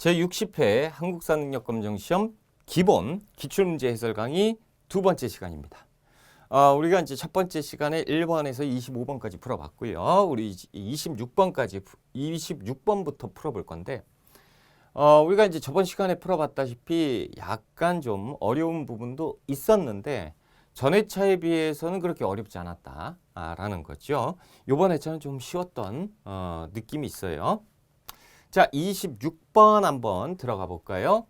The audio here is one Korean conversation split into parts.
제60회 한국사능력검정시험 기본 기출문제 해설 강의 두 번째 시간입니다. 우리가 이제 첫 번째 시간에 1번에서 25번까지 풀어봤고요. 우리 26번부터 풀어볼 건데, 우리가 이제 저번 시간에 풀어봤다시피 약간 좀 어려운 부분도 있었는데, 전 회차에 비해서는 그렇게 어렵지 않았다라는 거죠. 이번 회차는 좀 쉬웠던 느낌이 있어요. 자, 26번 한번 들어가 볼까요?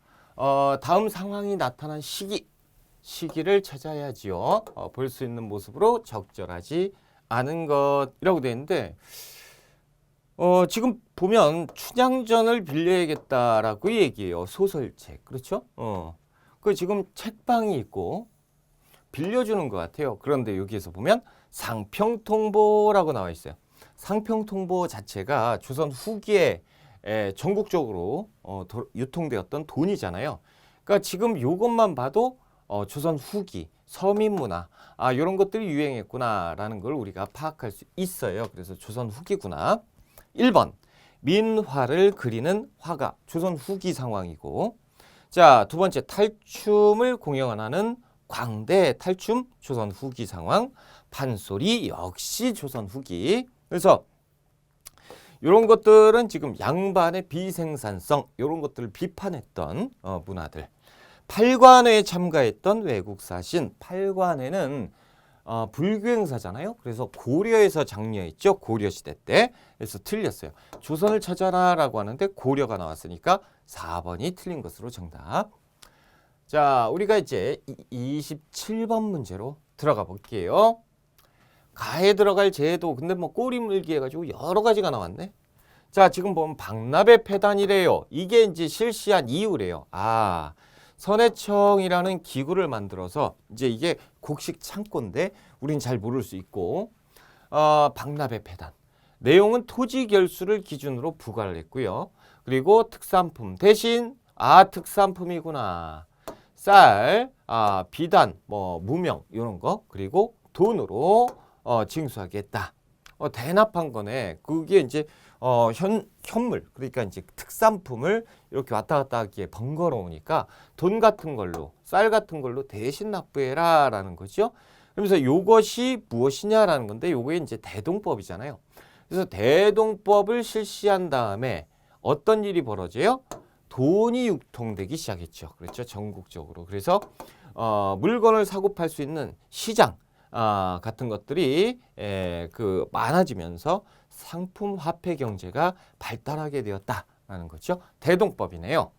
다음 상황이 나타난 시기를 찾아야지요. 볼 수 있는 모습으로 적절하지 않은 것이라고 되어 있는데, 지금 보면 춘향전을 빌려야겠다라고 얘기해요. 소설책. 그렇죠? 그 지금 책방이 있고 빌려주는 것 같아요. 그런데 여기에서 보면 상평통보라고 나와 있어요. 상평통보 자체가 조선 후기에 전국적으로 유통되었던 돈이잖아요. 그러니까 지금 이것만 봐도 조선 후기, 서민문화 이런 것들이 유행했구나라는 걸 우리가 파악할 수 있어요. 그래서 조선 후기구나. 1번 민화를 그리는 화가 조선 후기 상황이고, 자, 두 번째 탈춤을 공연하는 광대 탈춤 조선 후기 상황, 판소리 역시 조선 후기. 그래서 이런 것들은 지금 양반의 비생산성 이런 것들을 비판했던 문화들. 팔관에 참가했던 외국 사신. 팔관에는 불교 행사잖아요. 그래서 고려에서 장려했죠. 고려시대 때. 그래서 틀렸어요. 조선을 찾아라 라고 하는데 고려가 나왔으니까 4번이 틀린 것으로 정답. 자, 우리가 이제 27번 문제로 들어가 볼게요. 가에 들어갈 제도, 근데 뭐 꼬리 물기 해가지고 여러 가지가 나왔네. 자, 지금 보면 박납의 폐단이래요. 이게 이제 실시한 이유래요. 선해청이라는 기구를 만들어서 이제 이게 곡식 창고인데 우린 잘 모를 수 있고, 박납의 폐단. 내용은 토지 결수를 기준으로 부과를 했고요. 그리고 특산품 대신 특산품이구나. 쌀, 비단, 뭐 무명 이런 거, 그리고 돈으로 징수하겠다. 대납한 거네. 그게 이제 현물, 그러니까 이제 특산품을 이렇게 왔다 갔다 하기에 번거로우니까 돈 같은 걸로, 쌀 같은 걸로 대신 납부해라라는 거죠. 그러면서 이것이 무엇이냐라는 건데, 요게 이제 대동법이잖아요. 그래서 대동법을 실시한 다음에 어떤 일이 벌어져요? 돈이 유통되기 시작했죠. 그렇죠. 전국적으로. 그래서 물건을 사고 팔 수 있는 시장 같은 것들이 많아지면서 상품 화폐 경제가 발달하게 되었다라는 거죠. 대동법이네요.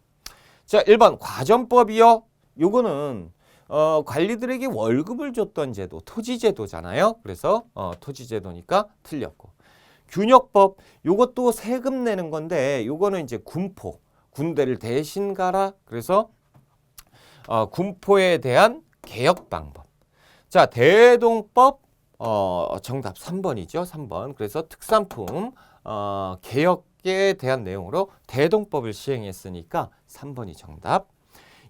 자, 1번 과전법이요. 요거는 관리들에게 월급을 줬던 제도, 토지제도잖아요. 그래서 토지제도니까 틀렸고. 균역법, 요것도 세금 내는 건데 요거는 이제 군대를 대신 가라. 그래서 군포에 대한 개혁 방법. 자, 대동법 정답 3번이죠. 3번. 그래서 특산품 개혁에 대한 내용으로 대동법을 시행했으니까 3번이 정답.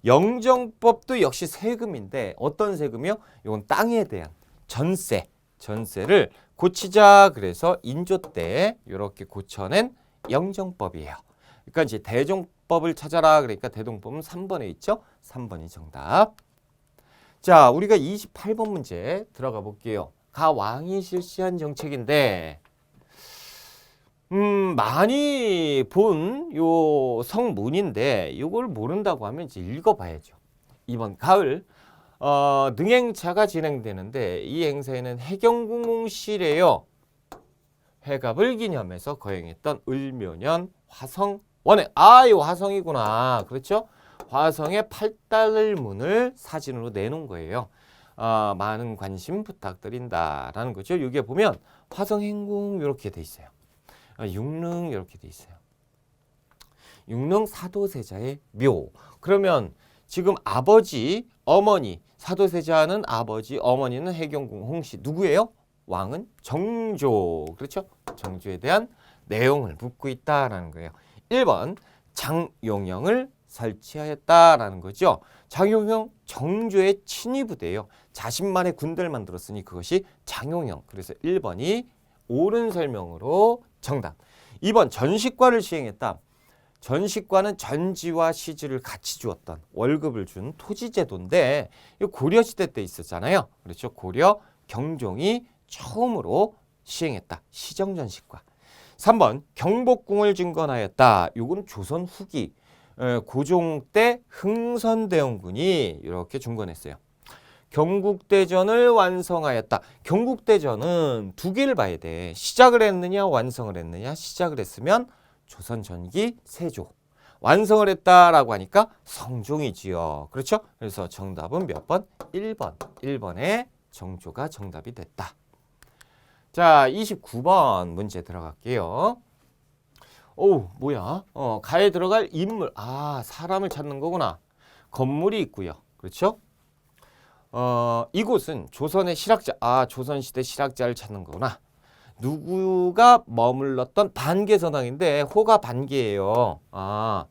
영정법도 역시 세금인데 어떤 세금이요? 이건 땅에 대한 전세를 고치자. 그래서 인조 때 이렇게 고쳐낸 영정법이에요. 그러니까 이제 대종법을 찾아라. 그러니까 대동법은 3번에 있죠. 3번이 정답. 자, 우리가 28번 문제 들어가 볼게요. 가왕이 실시한 정책인데, 많이 본 요 성문인데 이걸 모른다고 하면 이제 읽어봐야죠. 이번 가을 능행차가 진행되는데 이 행사에는 해경궁실에요. 회갑을 기념해서 거행했던 을묘년 화성원에 이 화성이구나. 그렇죠? 화성의 8달문을 사진으로 내놓은 거예요. 많은 관심 부탁드린다라는 거죠. 여기에 보면 화성행궁 이렇게 돼 있어요. 육릉 이렇게 돼 있어요. 육릉 사도세자의 묘. 그러면 지금 아버지, 어머니, 사도세자는 아버지, 어머니는 해경궁 홍씨. 누구예요? 왕은 정조. 그렇죠? 정조에 대한 내용을 묻고 있다라는 거예요. 1번 장용영을 설치하였다라는 거죠. 장용영 정조의 친위부대예요. 자신만의 군대를 만들었으니 그것이 장용영. 그래서 1번이 옳은 설명으로 정답. 2번 전시과를 시행했다. 전시과는 전지와 시지를 같이 주었던 월급을 준 토지제도인데 이 고려시대 때 있었잖아요. 그렇죠. 고려 경종이 처음으로 시행했다. 시정전시과. 3번 경복궁을 증건하였다. 이건 조선 후기 고종 때 흥선대원군이 이렇게 중건했어요. 경국대전을 완성하였다. 경국대전은 두 개를 봐야 돼. 시작을 했느냐 완성을 했느냐. 시작을 했으면 조선 전기 세조. 완성을 했다라고 하니까 성종이지요. 그렇죠? 그래서 정답은 몇 번? 1번. 1번에 정조가 정답이 됐다. 자, 29번 문제 들어갈게요. 오, 뭐야? 가에 들어갈 인물. 아, 사람을 찾는 거구나. 건물이 있고요. 그렇죠? 이곳은 조선의 실학자. 아, 조선시대 실학자를 찾는 거구나. 누구가 머물렀던 반개서당인데 호가 반개예요. 아,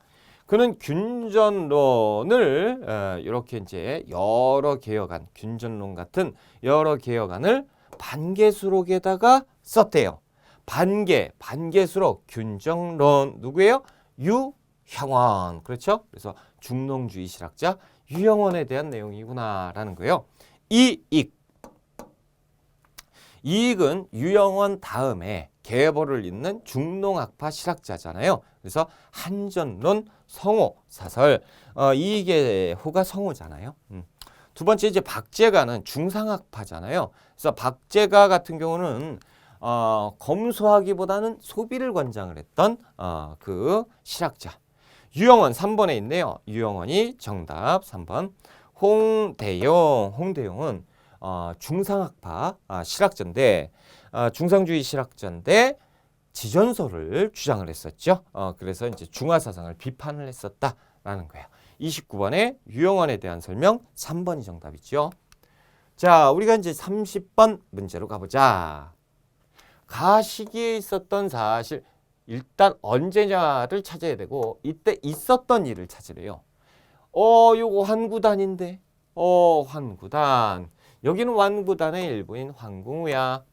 그는 균전론을 이렇게 이제 여러 개혁안, 균전론 같은 여러 개혁안을 반개수록에다가 썼대요. 반개수록, 균정론 누구예요? 유형원. 그렇죠? 그래서 중농주의 실학자 유형원에 대한 내용이구나라는 거예요. 이익은 유형원 다음에 계보를 잇는 중농학파 실학자잖아요. 그래서 한전론, 성호, 사설. 이익의 호가 성호잖아요. 두 번째 이제 박제가는 중상학파잖아요. 그래서 박제가 같은 경우는 검소하기보다는 소비를 권장을 했던 그 실학자. 유형원 3번에 있네요. 유형원이 정답 3번. 홍대용은 중상학파 실학자인데 중상주의 실학자인데 지전설을 주장을 했었죠. 그래서 이제 중화사상을 비판을 했었다라는 거예요. 29번에 유형원에 대한 설명 3번이 정답이죠. 자, 우리가 이제 30번 문제로 가보자. 가 시기에 있었던 사실 일단 언제냐를 찾아야 되고 이때 있었던 일을 찾으래요. 요거 환구단인데. 환구단. 여기는 완구단의 일부인 환궁우야.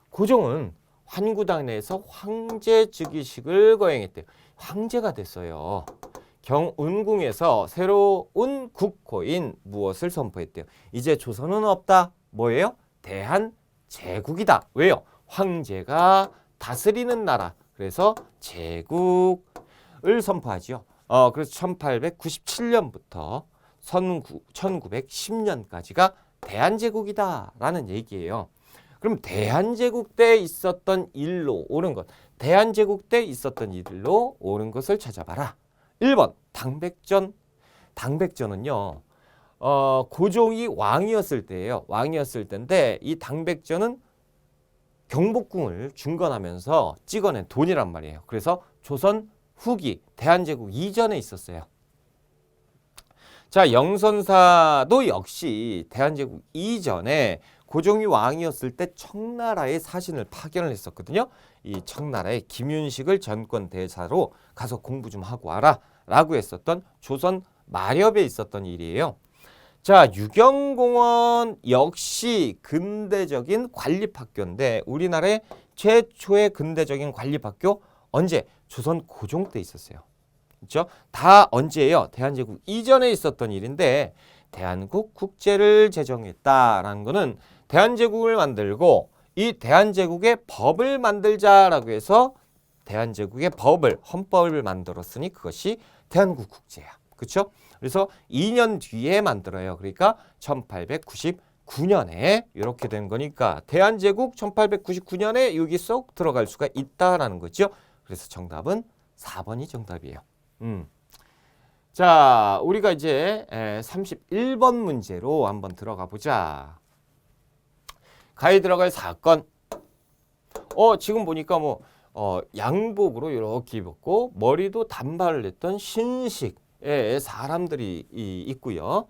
고종은 환구단에서 황제 즉위식을 거행했대요. 황제가 됐어요. 경운궁에서 새로운 국호인 무엇을 선포했대요. 이제 조선은 없다. 뭐예요? 대한제국이다. 왜요? 황제가 다스리는 나라. 그래서 제국을 선포하지요. 그래서 1897년부터 1910년까지가 대한제국이다라는 얘기예요. 그럼 대한제국 때 있었던 일로 옳은 것. 대한제국 때 있었던 일로 옳은 것을 찾아봐라. 1번 당백전. 당백전은요. 고종이 왕이었을 때예요. 왕이었을 때인데 이 당백전은 경복궁을 중건하면서 찍어낸 돈이란 말이에요. 그래서 조선 후기 대한제국 이전에 있었어요. 자, 영선사도 역시 대한제국 이전에 고종이 왕이었을 때 청나라의 사신을 파견을 했었거든요. 이 청나라의 김윤식을 전권 대사로 가서 공부 좀 하고 와라 라고 했었던 조선 마렵에 있었던 일이에요. 자, 유경공원 역시 근대적인 관립학교인데 우리나라의 최초의 근대적인 관립학교 언제? 조선 고종 때 있었어요. 그렇죠? 다 언제예요? 대한제국 이전에 있었던 일인데 대한국 국제를 제정했다라는 거는 대한제국을 만들고 이 대한제국의 법을 만들자라고 해서 대한제국의 법을 헌법을 만들었으니 그것이 대한국 국제야. 그렇죠? 그래서 2년 뒤에 만들어요. 그러니까 1899년에 이렇게 된 거니까 대한제국 1899년에 여기 쏙 들어갈 수가 있다라는 거죠. 그래서 정답은 4번이 정답이에요. 자, 우리가 이제 31번 문제로 한번 들어가 보자. 가에 들어갈 사건. 지금 보니까 뭐 양복으로 이렇게 입었고 머리도 단발을 했던 신식의 사람들이 있고요.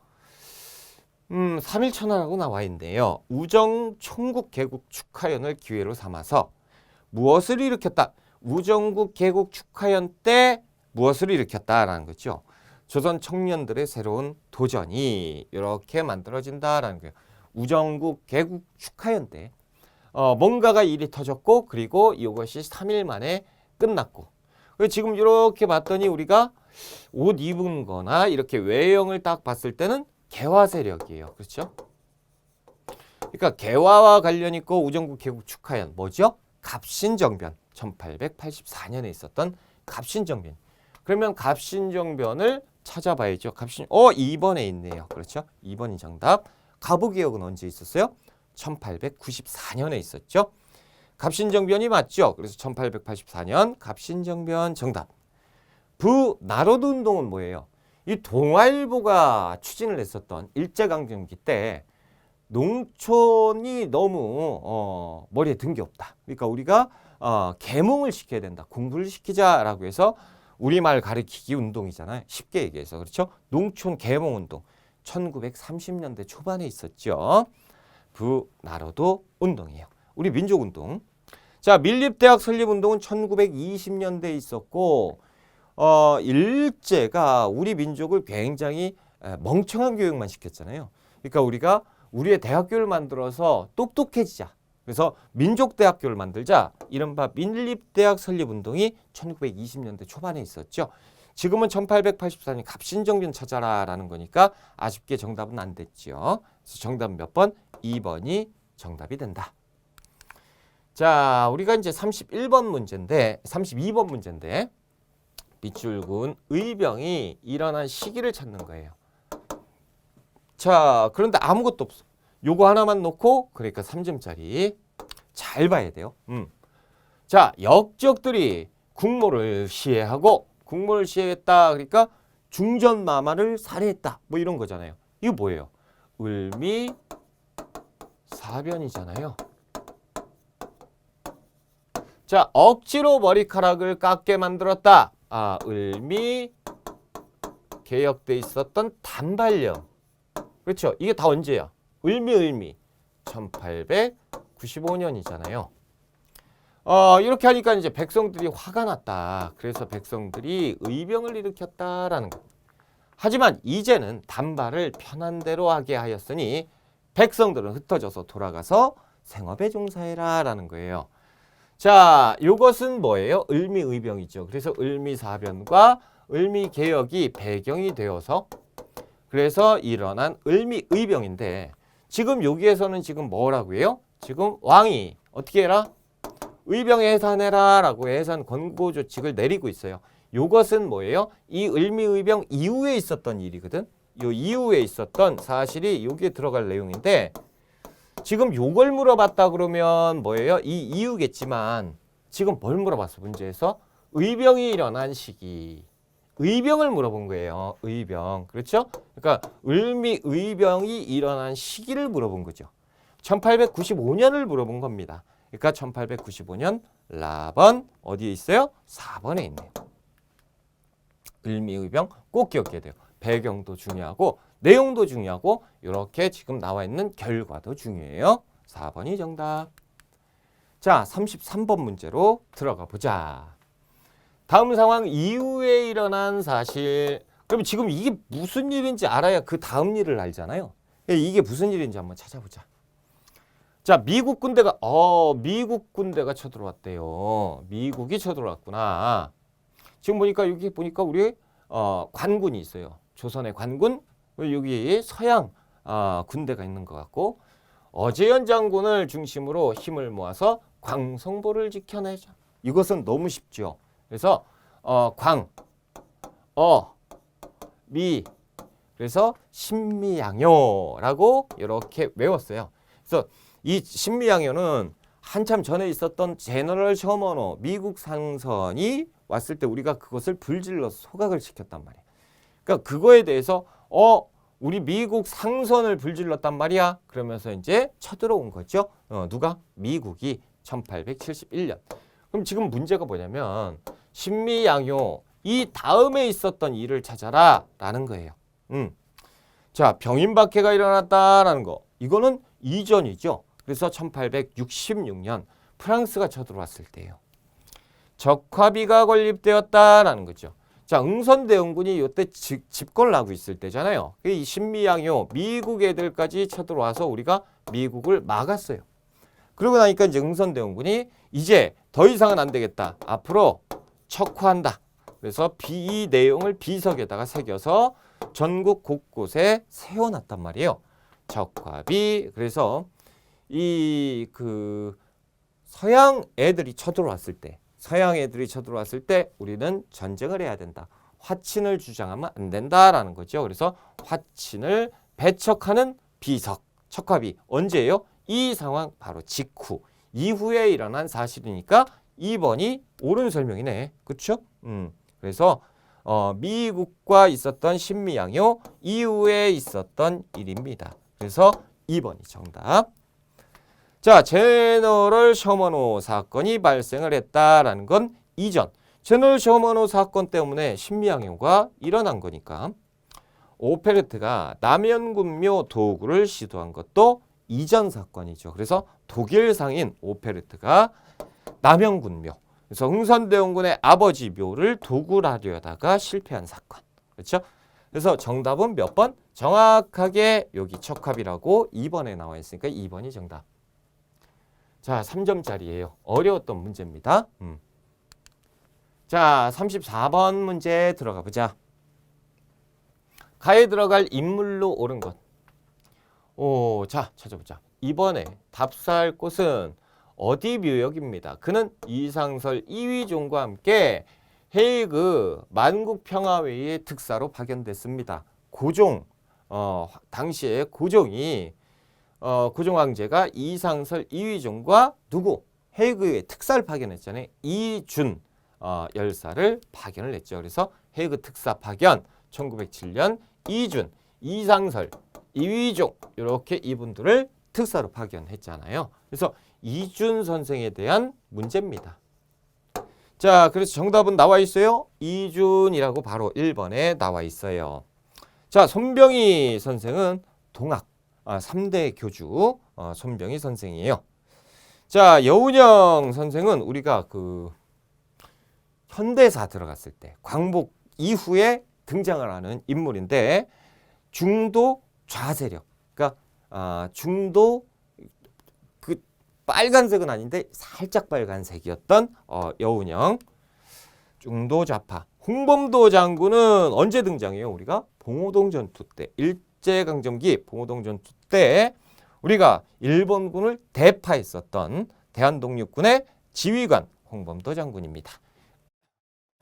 3.1천하라고 나와 있는데요. 우정 총국 개국 축하연을 기회로 삼아서 무엇을 일으켰다? 우정국 개국 축하연 때 무엇을 일으켰다라는 거죠. 조선 청년들의 새로운 도전이 이렇게 만들어진다라는 거예요. 우정국 개국 축하연 때 뭔가가 일이 터졌고 그리고 이것이 3일 만에 끝났고 지금 이렇게 봤더니 우리가 옷 입은 거나 이렇게 외형을 딱 봤을 때는 개화 세력이에요. 그렇죠? 그러니까 개화와 관련 있고 우정국 개국 축하연 뭐죠? 갑신정변. 1884년에 있었던 갑신정변. 그러면 갑신정변을 찾아봐야죠. 2번에 있네요. 그렇죠? 2번이 정답. 가부개혁은 언제 있었어요? 1894년에 있었죠. 갑신정변이 맞죠? 그래서 1884년 갑신정변 정답. 부나로드운동은 뭐예요? 이 동아일보가 추진을 했었던 일제강점기 때 농촌이 너무 머리에 든 게 없다. 그러니까 우리가 계몽을 시켜야 된다. 공부를 시키자라고 해서 우리말 가르치기 운동이잖아요. 쉽게 얘기해서. 그렇죠? 농촌 계몽 운동. 1930년대 초반에 있었죠. 부나로도 운동이에요. 우리 민족운동. 자, 밀립대학 설립운동은 1920년대에 있었고 일제가 우리 민족을 굉장히 멍청한 교육만 시켰잖아요. 그러니까 우리가 우리의 대학교를 만들어서 똑똑해지자. 그래서 민족대학교를 만들자. 이른바 밀립대학 설립운동이 1920년대 초반에 있었죠. 지금은 1884년 갑신정변 찾아라라는 거니까 아쉽게 정답은 안 됐죠. 그래서 정답은 몇 번? 2번이 정답이 된다. 자, 우리가 이제 32번 문제인데 밑줄군 의병이 일어난 시기를 찾는 거예요. 자, 그런데 아무것도 없어. 요거 하나만 놓고 그러니까 3점짜리 잘 봐야 돼요. 자, 역적들이 국모를 시해하고 국모를 시해했다. 그러니까 중전마마를 살해했다. 뭐 이런 거잖아요. 이거 뭐예요? 을미사변이잖아요. 자, 억지로 머리카락을 깎게 만들었다. 을미 개혁돼 있었던 단발령. 그렇죠? 이게 다 언제야? 을미 1895년이잖아요. 이렇게 하니까 이제 백성들이 화가 났다. 그래서 백성들이 의병을 일으켰다라는 것. 하지만 이제는 단발을 편한 대로 하게 하였으니 백성들은 흩어져서 돌아가서 생업에 종사해라라는 거예요. 자, 요것은 뭐예요? 을미의병이죠. 그래서 을미사변과 을미개혁이 배경이 되어서 그래서 일어난 을미의병인데 지금 여기에서는 지금 뭐라고 해요? 지금 왕이 어떻게 해라? 의병에 해산해라 라고 해산 권고 조칙을 내리고 있어요. 요것은 뭐예요? 이 을미의병 이후에 있었던 일이거든. 요 이후에 있었던 사실이 여기에 들어갈 내용인데 지금 요걸 물어봤다 그러면 뭐예요? 이 이유겠지만 지금 뭘 물어봤어? 문제에서 의병이 일어난 시기. 의병을 물어본 거예요. 의병. 그렇죠? 그러니까 을미의병이 일어난 시기를 물어본 거죠. 1895년을 물어본 겁니다. 그러니까 1895년 라번 어디에 있어요? 4번에 있네요. 을미의병 꼭 기억해야 돼요. 배경도 중요하고 내용도 중요하고 이렇게 지금 나와 있는 결과도 중요해요. 4번이 정답. 자, 33번 문제로 들어가 보자. 다음 상황 이후에 일어난 사실. 그럼 지금 이게 무슨 일인지 알아야 그 다음 일을 알잖아요. 이게 무슨 일인지 한번 찾아보자. 자, 미국 군대가 쳐들어왔대요. 미국이 쳐들어왔구나. 지금 보니까 여기 보니까 우리 관군이 있어요. 조선의 관군, 여기 서양 군대가 있는 것 같고 어제현 장군을 중심으로 힘을 모아서 광성보를 지켜내자. 이것은 너무 쉽죠. 그래서 미 그래서 신미양요라고 이렇게 외웠어요. 그래서 이 신미양요는 한참 전에 있었던 제너럴 셔먼호 미국 상선이 왔을 때 우리가 그것을 불질러서 소각을 시켰단 말이야. 그러니까 그거에 대해서 우리 미국 상선을 불질렀단 말이야. 그러면서 이제 쳐들어온 거죠. 누가? 미국이 1871년. 그럼 지금 문제가 뭐냐면 신미양요 이 다음에 있었던 일을 찾아라 라는 거예요. 자, 병인박해가 일어났다라는 거. 이거는 이전이죠. 그래서 1866년 프랑스가 쳐들어왔을 때예요. 적화비가 건립되었다라는 거죠. 자, 응선대원군이 이때 집권을 하고 있을 때잖아요. 이 신미양요 미국 애들까지 쳐들어와서 우리가 미국을 막았어요. 그러고 나니까 이제 응선대원군이 이제 더 이상은 안 되겠다. 앞으로 척화한다. 그래서 이 내용을 비석에다가 새겨서 전국 곳곳에 세워놨단 말이에요. 척화비. 그래서 이 서양 애들이 쳐들어왔을 때 우리는 전쟁을 해야 된다. 화친을 주장하면 안 된다라는 거죠. 그래서 화친을 배척하는 비석, 척화비. 언제예요? 이 상황 바로 직후, 이후에 일어난 사실이니까 2번이 옳은 설명이네. 그렇죠? 그래서 미국과 있었던 신미양요 이후에 있었던 일입니다. 그래서 2번이 정답. 자, 제너럴 셔먼호 사건이 발생을 했다라는 건 이전. 제너럴 셔먼호 사건 때문에 신미양요가 일어난 거니까 오페르트가 남연군묘 도구를 시도한 것도 이전 사건이죠. 그래서 독일 상인 오페르트가 남연군묘, 그래서 흥선대원군의 아버지 묘를 도구로 하려다가 실패한 사건. 그렇죠? 그래서 정답은 몇 번? 정확하게 여기 척합이라고 2번에 나와 있으니까 2번이 정답. 자, 3점짜리예요. 어려웠던 문제입니다. 자, 34번 문제 들어가 보자. 가에 들어갈 인물로 옳은 것. 자, 찾아보자. 이번에 답사할 곳은 어디 묘역입니다. 그는 이상설 이휘종과 함께 헤이그 만국평화회의의 특사로 파견됐습니다. 고종, 당시에 고종이 고종 황제가 이상설 이휘종과 누구? 헤이그의 특사를 파견했잖아요. 이준 열사를 파견을 했죠. 그래서 헤이그 특사 파견 1907년 이준, 이상설, 이휘종 이렇게 이분들을 특사로 파견했잖아요. 그래서 이준 선생에 대한 문제입니다. 자, 그래서 정답은 나와 있어요. 이준이라고 바로 1번에 나와 있어요. 자, 손병희 선생은 동학 3대 교주 손병희 선생이에요. 자, 여운형 선생은 우리가 현대사 들어갔을 때 광복 이후에 등장을 하는 인물인데 중도 좌세력, 그러니까 중도 빨간색은 아닌데 살짝 빨간색이었던 여운형 중도 좌파. 홍범도 장군은 언제 등장해요? 우리가 봉오동 전투 때, 일제강점기 봉오동 전투 때 우리가 일본군을 대파했었던 대한독립군의 지휘관 홍범도 장군입니다.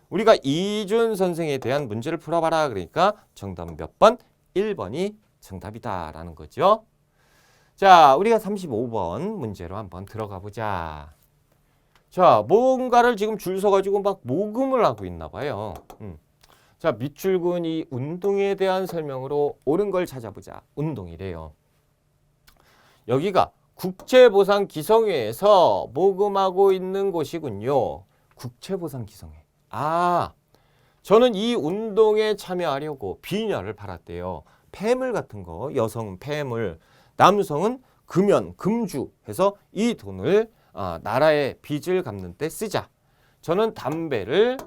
우리가 이준 선생에 대한 문제를 풀어봐라 그러니까 정답 몇 번? 1번이 정답이다라는 거죠. 자, 우리가 35번 문제로 한번 들어가 보자. 자, 뭔가를 지금 줄 서가지고 막 모금을 하고 있나 봐요. 자, 밑줄근 이 운동에 대한 설명으로 옳은 걸 찾아보자. 운동이래요. 여기가 국채보상기성회에서 모금하고 있는 곳이군요. 국채보상기성회. 저는 이 운동에 참여하려고 비녀를 팔았대요. 폐물 같은 거, 여성은 폐물, 남성은 금연, 금주 해서 이 돈을 나라의 빚을 갚는 때 쓰자. 저는 담배를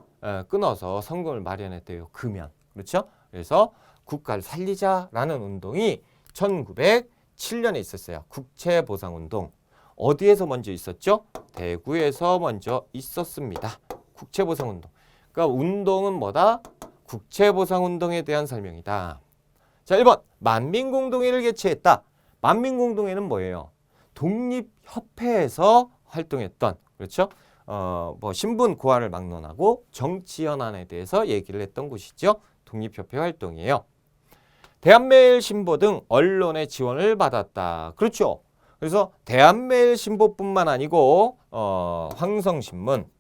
끊어서 성금을 마련했대요. 금연. 그렇죠? 그래서 국가를 살리자라는 운동이 1907년에 있었어요. 국채보상운동. 어디에서 먼저 있었죠? 대구에서 먼저 있었습니다. 국채보상운동. 그러니까 운동은 뭐다? 국채보상운동에 대한 설명이다. 자, 1번. 만민공동회를 개최했다. 만민공동회는 뭐예요? 독립협회에서 활동했던, 그렇죠? 신분 고하를 막론하고 정치 현안에 대해서 얘기를 했던 곳이죠. 독립협회 활동이에요. 대한매일신보 등 언론의 지원을 받았다. 그렇죠. 그래서 대한매일신보뿐만 아니고 황성신문,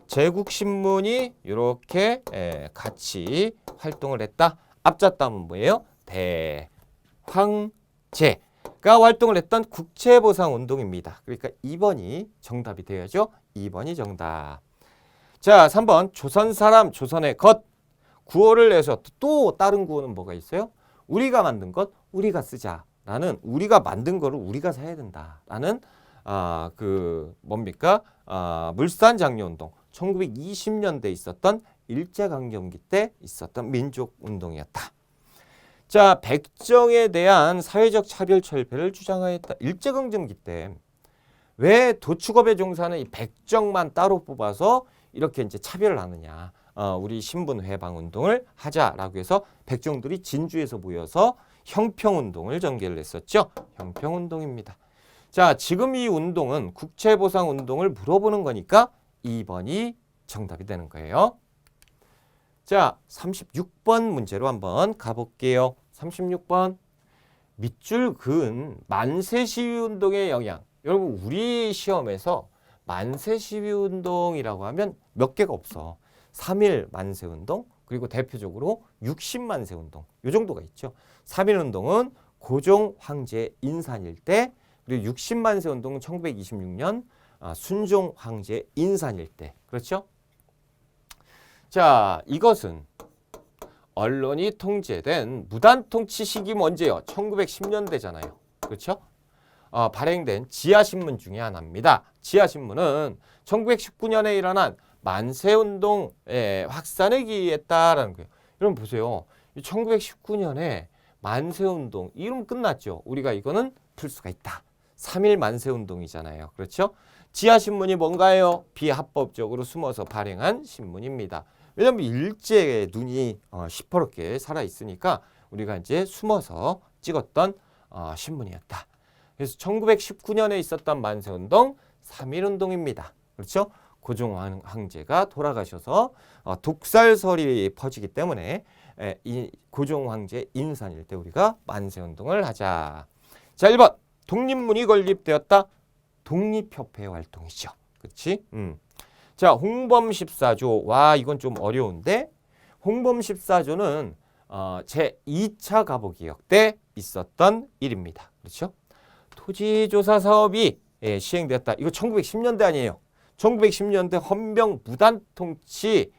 제국신문이 이렇게 같이 활동을 했다. 앞잣담은 뭐예요? 대황제가 활동을 했던 국채보상운동입니다. 그러니까 2번이 정답이 되어야죠. 2번이 정답. 자, 3번 조선사람 조선의 것. 구호를 내서 또 다른 구호는 뭐가 있어요? 우리가 만든 것 우리가 쓰자라는, 우리가 만든 거를 우리가 사야 된다라는 뭡니까? 물산장려운동. 1920년대에 있었던 일제강점기 때 있었던 민족운동이었다. 자, 백정에 대한 사회적 차별 철폐를 주장하였다. 일제강점기 때 왜 도축업에 종사하는 이 백정만 따로 뽑아서 이렇게 이제 차별을 하느냐. 우리 신분 회방 운동을 하자라고 해서 백정들이 진주에서 모여서 형평운동을 전개를 했었죠. 형평운동입니다. 자, 지금 이 운동은 국채보상운동을 물어보는 거니까 2번이 정답이 되는 거예요. 자, 36번 문제로 한번 가볼게요. 36번. 밑줄 그은 만세시위운동의 영향. 여러분, 우리 시험에서 만세시위운동이라고 하면 몇 개가 없어. 3.1 만세운동, 그리고 대표적으로 60만세운동. 이 정도가 있죠. 3.1운동은 고종 황제 인산일 때, 그리고 60만세운동은 1926년 순종 황제 인산일 때. 그렇죠? 자, 이것은 언론이 통제된 무단통치 시기 언제요? 1910년대잖아요. 그렇죠? 발행된 지하신문 중에 하나입니다. 지하신문은 1919년에 일어난 만세운동의 확산을 기했다라는 거예요. 여러분 보세요. 1919년에 만세운동 이름 끝났죠. 우리가 이거는 풀 수가 있다. 3.1 만세운동이잖아요. 그렇죠? 지하신문이 뭔가요? 비합법적으로 숨어서 발행한 신문입니다. 왜냐하면 일제의 눈이 시퍼렇게 살아있으니까 우리가 이제 숨어서 찍었던 신문이었다. 그래서 1919년에 있었던 만세운동 3.1운동입니다. 그렇죠? 고종 황제가 돌아가셔서 독살설이 퍼지기 때문에 이 고종 황제 인산일 때 우리가 만세운동을 하자. 자, 1번 독립문이 건립되었다. 독립협회 활동이죠. 그렇지? 자, 홍범 14조. 와, 이건 좀 어려운데. 홍범 14조는 제2차 갑오개혁 때 있었던 일입니다. 그렇죠? 토지조사 사업이 시행되었다. 이거 1910년대 아니에요. 1910년대 헌병 무단통치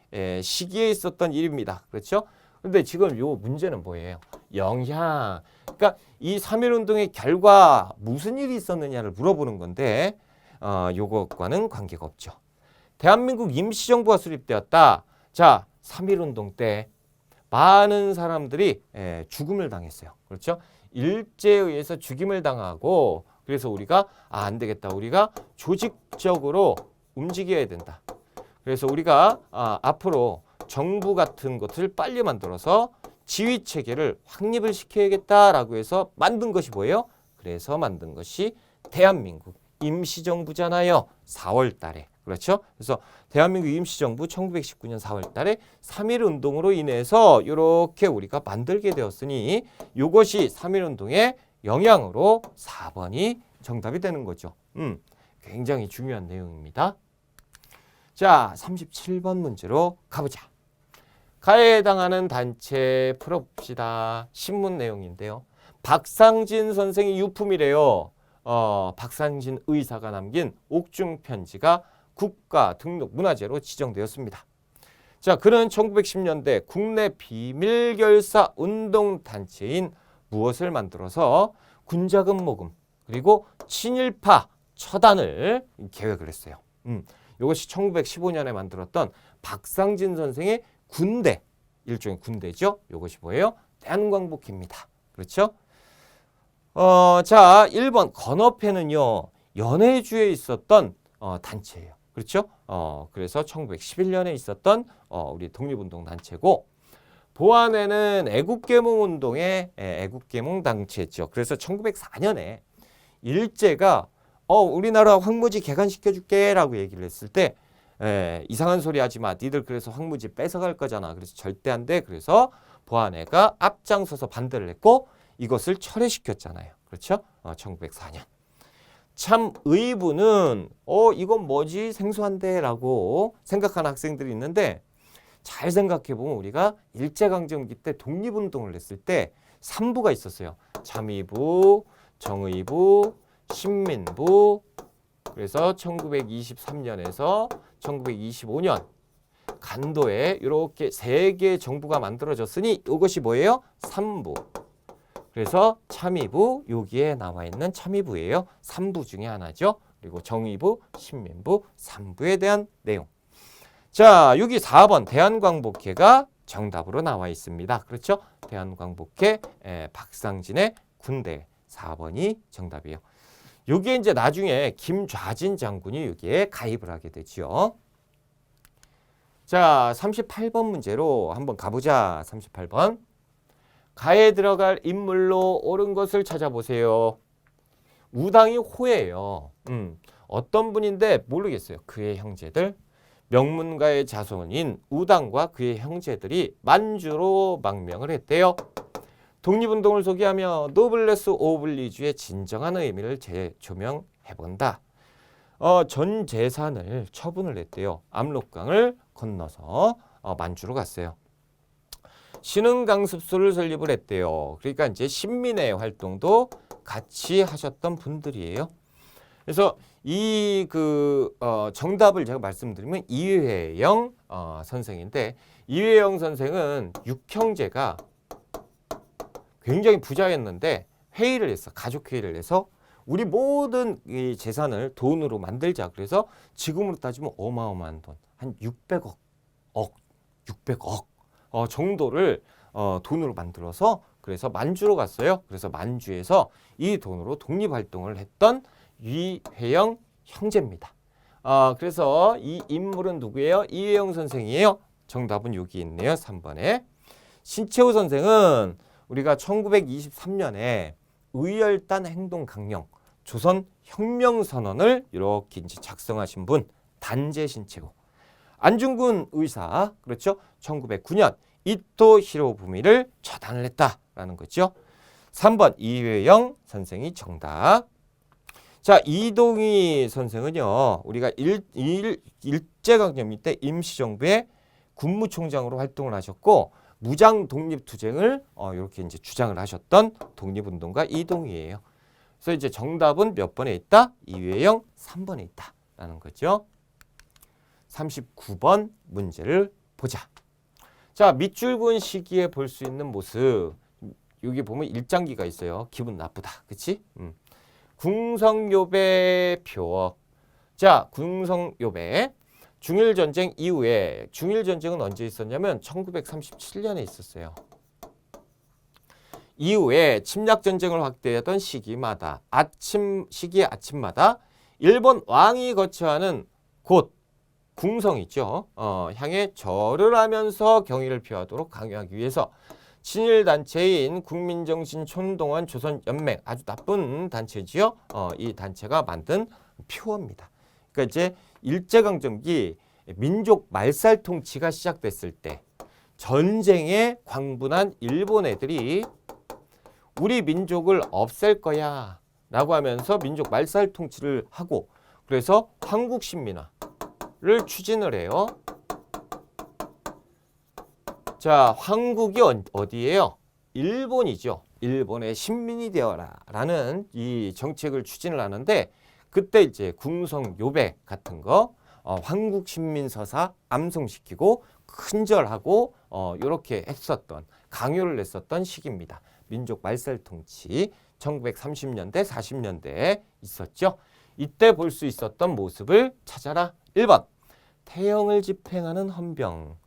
시기에 있었던 일입니다. 그렇죠? 근데 지금 요 문제는 뭐예요? 영향. 그러니까 이 3.1운동의 결과 무슨 일이 있었느냐를 물어보는 건데 요것과는 관계가 없죠. 대한민국 임시정부가 수립되었다. 자, 3.1운동 때 많은 사람들이 죽음을 당했어요. 그렇죠? 일제에 의해서 죽임을 당하고 그래서 우리가 안 되겠다. 우리가 조직적으로 움직여야 된다. 그래서 우리가 앞으로 정부 같은 것을 빨리 만들어서 지휘 체계를 확립을 시켜야겠다라고 해서 만든 것이 뭐예요? 그래서 만든 것이 대한민국 임시정부잖아요. 4월 달에. 그렇죠? 그래서 대한민국 임시정부 1919년 4월 달에 3.1 운동으로 인해서 이렇게 우리가 만들게 되었으니 이것이 3.1 운동의 영향으로 4번이 정답이 되는 거죠. 굉장히 중요한 내용입니다. 자, 37번 문제로 가보자. 가해에 해당하는 단체 풀어봅시다. 신문 내용인데요. 박상진 선생의 유품이래요. 박상진 의사가 남긴 옥중 편지가 국가 등록 문화재로 지정되었습니다. 자, 그는 1910년대 국내 비밀결사 운동단체인 무엇을 만들어서 군자금 모금 그리고 친일파 처단을 계획을 했어요. 이것이 1915년에 만들었던 박상진 선생의 군대, 일종의 군대죠. 이것이 뭐예요? 대한광복회입니다. 그렇죠? 자, 1번 건어회는요. 연해주에 있었던 단체예요. 그렇죠? 그래서 1911년에 있었던 우리 독립운동 단체고 보안에는 애국계몽운동의 애국계몽 단체였죠. 그래서 1904년에 일제가 우리나라 황무지 개간시켜줄게 라고 얘기를 했을 때 이상한 소리 하지 마. 니들 그래서 황무지 뺏어갈 거잖아. 그래서 절대 안 돼. 그래서 보안회가 앞장서서 반대를 했고 이것을 철회시켰잖아요. 그렇죠? 1904년. 참 의부는 이건 뭐지 생소한데 라고 생각하는 학생들이 있는데 잘 생각해 보면 우리가 일제강점기 때 독립운동을 했을 때 3부가 있었어요. 참의부, 정의부, 신민부. 그래서 1923년에서 1925년 간도에 이렇게 3개의 정부가 만들어졌으니 이것이 뭐예요? 3부. 그래서 참의부, 여기에 나와 있는 참의부예요. 3부 중에 하나죠. 그리고 정의부, 신민부, 3부에 대한 내용. 자, 여기 4번 대한광복회가 정답으로 나와 있습니다. 그렇죠? 대한광복회 박상진의 군대 4번이 정답이에요. 여기에 이제 나중에 김좌진 장군이 여기에 가입을 하게 되죠. 자, 38번 문제로 한번 가보자. 38번. 가에 들어갈 인물로 옳은 것을 찾아보세요. 우당이 호예요. 어떤 분인데 모르겠어요. 그의 형제들. 명문가의 자손인 우당과 그의 형제들이 만주로 망명을 했대요. 독립운동을 소개하며 노블레스 오블리주의 진정한 의미를 재조명해본다. 전 재산을 처분을 했대요. 압록강을 건너서 만주로 갔어요. 신흥강습소를 설립을 했대요. 그러니까 이제 신민의 활동도 같이 하셨던 분들이에요. 그래서 이 정답을 제가 말씀드리면 이회영 선생인데, 이회영 선생은 육형제가 굉장히 부자였는데 회의를 했어. 가족 회의를 해서 우리 모든 이 재산을 돈으로 만들자. 그래서 지금으로 따지면 어마어마한 돈, 한 600억 정도를 돈으로 만들어서 그래서 만주로 갔어요. 그래서 만주에서 이 돈으로 독립활동을 했던 이회영 형제입니다. 그래서 이 인물은 누구예요? 이회영 선생이에요. 정답은 여기 있네요. 3번에. 신채호 선생은 우리가 1923년에 의열단 행동 강령, 조선 혁명선언을 이렇게 이제 작성하신 분, 단재 신채호. 안중근 의사, 그렇죠? 1909년 이토 히로부미를 처단을 했다라는 거죠. 3번 이회영 선생이 정답. 자, 이동희 선생은요, 우리가 일제강점기 때 임시정부의 군무총장으로 활동을 하셨고, 무장 독립투쟁을 이렇게 이제 주장을 하셨던 독립운동가 이동희예요. 그래서 이제 정답은 몇 번에 있다? 이회영 3번에 있다라는 거죠. 39번 문제를 보자. 자, 밑줄 그은 시기에 볼 수 있는 모습. 여기 보면 일장기가 있어요. 기분 나쁘다. 그치? 궁성요배표. 자, 궁성요배. 중일전쟁 이후에, 중일전쟁은 언제 있었냐면 1937년에 있었어요. 이후에 침략전쟁을 확대하던 시기에 아침마다 일본 왕이 거처하는 곳, 궁성이죠. 향해 절을 하면서 경의를 표하도록 강요하기 위해서 친일단체인 국민정신촌동원 조선연맹, 아주 나쁜 단체지요. 이 단체가 만든 표어입니다. 그러니까 이제 일제강점기 민족 말살 통치가 시작됐을 때 전쟁에 광분한 일본 애들이 우리 민족을 없앨 거야 라고 하면서 민족 말살 통치를 하고, 그래서 황국신민화를 추진을 해요. 자, 황국이 어디예요? 일본이죠. 일본의 신민이 되어라 라는 이 정책을 추진을 하는데, 그때 이제 궁성요배 같은 거 황국신민서사 암송시키고 큰절하고 이렇게 했었던, 강요를 했었던 시기입니다. 민족 말살 통치 1930년대 40년대에 있었죠. 이때 볼 수 있었던 모습을 찾아라. 1번 태형을 집행하는 헌병.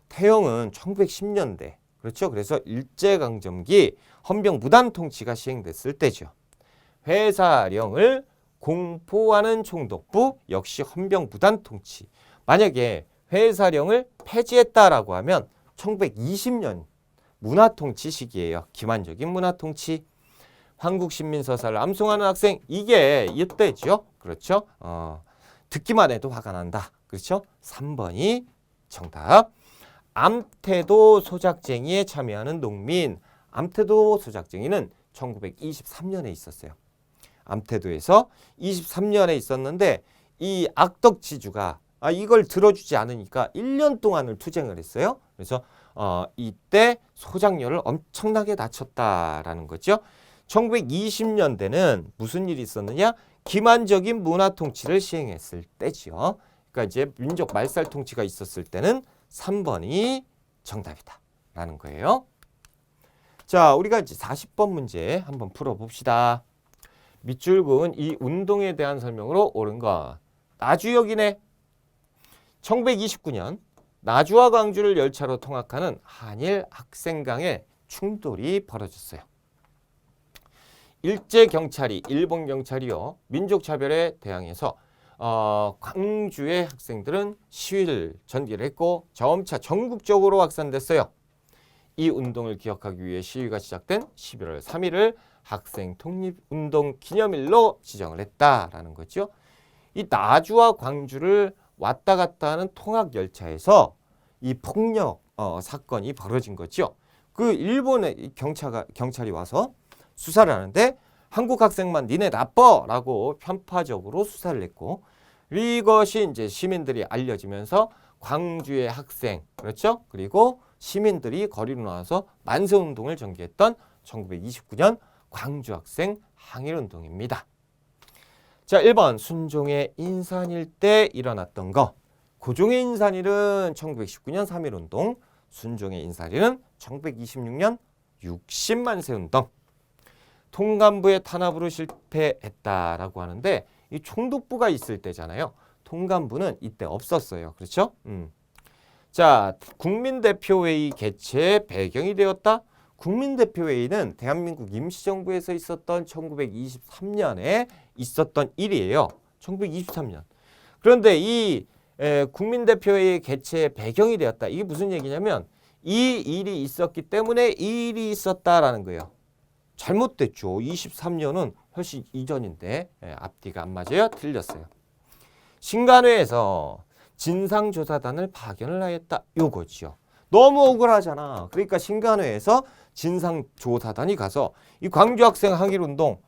태형은 1910년대, 그렇죠. 그래서 일제강점기 헌병 무단 통치가 시행됐을 때죠. 회사령을 공포하는 총독부, 역시 헌병 무단 통치. 만약에 회사령을 폐지했다라고 하면 1920년 문화통치 시기예요. 기만적인 문화통치. 황국신민서사를 암송하는 학생, 이게 이때죠. 그렇죠. 듣기만 해도 화가 난다. 그렇죠. 3번이 정답. 암태도 소작쟁이에 참여하는 농민. 암태도 소작쟁이는 1923년에 있었어요. 암태도에서 23년에 있었는데, 이 악덕지주가 이걸 들어주지 않으니까 1년 동안을 투쟁을 했어요. 그래서 이때 소작료를 엄청나게 낮췄다라는 거죠. 1920년대는 무슨 일이 있었느냐? 기만적인 문화 통치를 시행했을 때지요. 그러니까 이제 민족 말살 통치가 있었을 때는 3번이 정답이다 라는 거예요. 자, 우리가 이제 40번 문제 한번 풀어봅시다. 밑줄 그은 이 운동에 대한 설명으로 옳은 것. 나주역이네. 1929년 나주와 광주를 열차로 통학하는 한일 학생간의 충돌이 벌어졌어요. 일제 경찰이, 일본 경찰이요, 민족 차별에 대항해서 광주의 학생들은 시위를 전개를 했고 점차 전국적으로 확산됐어요. 이 운동을 기억하기 위해 시위가 시작된 11월 3일을 학생 독립운동 기념일로 지정을 했다라는 거죠. 이 나주와 광주를 왔다 갔다 하는 통학열차에서 이 폭력 사건이 벌어진 거죠. 그 일본의 경찰이 와서 수사를 하는데 한국 학생만 니네 나빠라고 편파적으로 수사를 했고 이것이 이제 시민들이 알려지면서 광주의 학생 그렇죠? 그리고 시민들이 거리로 나와서 만세운동을 전개했던 1929년 광주학생 항일운동입니다. 자, 1번 순종의 인산일 때 일어났던 거. 고종의 인산일은 1919년 3.1운동, 순종의 인산일은 1926년 60만세운동. 통감부의 탄압으로 실패했다라고 하는데 이 총독부가 있을 때잖아요. 통감부는 이때 없었어요. 그렇죠? 자, 국민대표회의 개최의 배경이 되었다. 국민대표회의는 대한민국 임시정부에서 있었던 1923년에 있었던 일이에요. 1923년. 그런데 이 국민대표회의 개최의 배경이 되었다. 이게 무슨 얘기냐면 이 일이 있었기 때문에 이 일이 있었다라는 거예요. 잘못됐죠. 23년은 훨씬 이전인데 앞뒤가 안 맞아요. 틀렸어요. 신간회에서 진상조사단을 파견을 하였다. 요거죠. 너무 억울하잖아. 그러니까 신간회에서 진상조사단이 가서 이 광주학생 항일운동